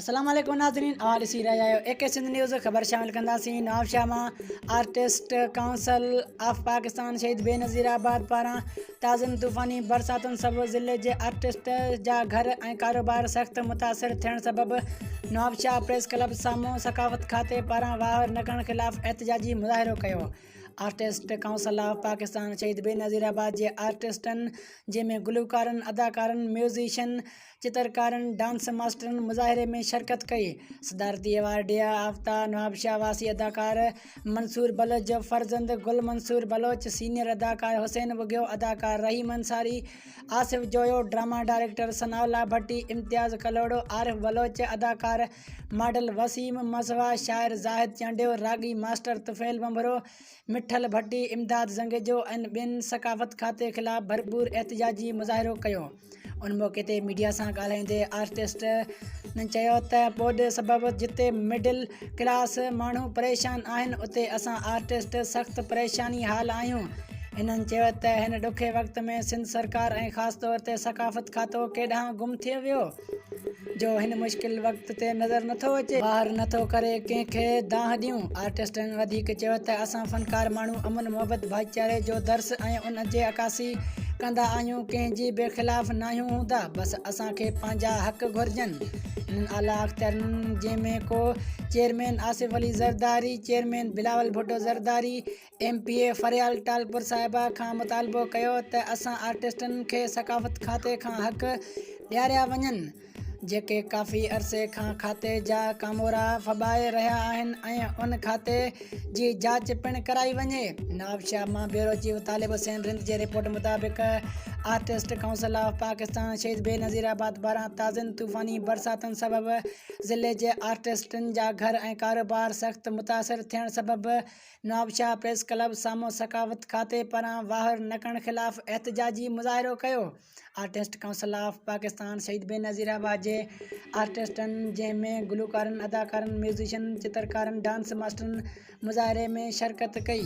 अस्सलाम वालेकुम नाज़रीन, और इसी रहा आयो AK सिंध न्यूज़ ख़बर शामिल कंदासीं। नवाबशाह मां आर्टिस्ट काउंसिल ऑफ पाकिस्तान शहीद बेनज़ीराबाद पारां ताज़नि तूफ़ानी बरसातुनि सबबि ज़िले जे आर्टिस्ट जा घर ऐं कारोबार सख़्त मुतासिर थियण सबबि नवाबशाह प्रेस क्लब साम्हूं सकाफ़त खाते पारां वाहर न करण ख़िलाफ़ एहतिजाजी मुज़ाहिरो कयो। आर्टिस्ट काउंसिल ऑफ पाकिस्तान शहीद बेनज़ीराबाद जे आर्टिस्टनि जंहिंमें गुलकारनि, अदाकारनि, म्यूज़िशियन, चित्रकारनि, डांस मास्टरनि मुज़ाहिरे में शिरकत कई। सदारती अवार्डिया आफ्ता नवाबशाह वासी अदाकार मंसूर बलोच जो फ़र्ज़ंद गुल मंसूर बलोच, सीनियर अदाकार हुसैन बुगियो, अदाकार रहीम अंसारी, आसिफ जोयो, ड्रामा डायरेक्टर सनाउल्लाह भट्टी, इम्तियाज़ कलोड़ो, आरिफ बलोच, अदाकार मॉडल वसीम मसवा, शायर ज़ाहिद चांडियो, रागी मास्टर तुफ़ैल बंभरो, मिठल भट्टी, इमदाद ज़ंगेजो ऐं ॿियनि सकाफ़त खाते ख़िलाफ़ भरपूर एहतिजाजी मुज़ाहिरो कयो। उन मौक़े ते मीडिया सां ॻाल्हाईंदे आर्टिस्ट चयो त ॿोॾि सबबि जिते मिडिल क्लास माण्हू परेशान आहिनि उते असां आर्टिस्ट सख़्तु परेशानी हाल आहियूं। हिननि चयो त हिन ॾुखे वक़्त में सिंध सरकार ऐं ख़ासि तौर ते सकाफ़त खातो केॾांहुं गुम थी वियो जो हिन मुश्किल वक़्त ते नज़र नथो अचे, ॿाहिरि नथो करे कंहिंखे दाह ॾियूं। आर्टिस्टनि वधीक चयो त असां फ़नकार माण्हू अमन मोहबत भाईचारे जो दर्स ऐं उन जे अकासी कंदा आहियूं, कंहिंजी बि ख़िलाफ़ नाहियूं हूंदा, बसि असांखे पंहिंजा हक़ घुरिजनि। हिननि आला अख़्तियारनि जंहिंमें को chairman Asif Ali Zardari, chairman Bilawal Bhutto Zardari, MPA फरियाल टालपुर साहिबा खां मुतालबो कयो त असां आर्टिस्टनि खे सकाफ़त खाते खां हक़ ॾियारिया वञनि जेके काफ़ी अरसे खां खाते जा कामोरा फॿाए रहिया आहिनि ऐं उन खाते जी जांच पिणु कराई वञे। नवाबशाह मां ब्यूरो चीफ तालिब हुसैन रिंद जे रिपोर्ट मुताबिक़ आर्टिस्ट काउंसिल ऑफ पाकिस्तान शहीद बेनज़ीराबाद पारां ताज़नि तूफ़ानी बरसातुनि सबबि ज़िले जे आर्टिस्टनि जा घर ऐं कारोबार सख़्तु मुतासिर थियण सबबि नवाबशाह प्रेस क्लब साम्हूं सकाफ़त खाते पारां वाहर न करण ख़िलाफ़ एहतिजाजी मुज़ाहिरो कयो। आर्टिस्ट काउंसिल ऑफ पाकिस्तान शहीद बेनज़ीराबाद जे आर्टिस्टनि जंहिंमें गुलकारनि, अदाकारनि, म्यूज़िशियन, चित्रकारनि, डांस मास्टरनि मुज़ाहिरे में शिरकत कई।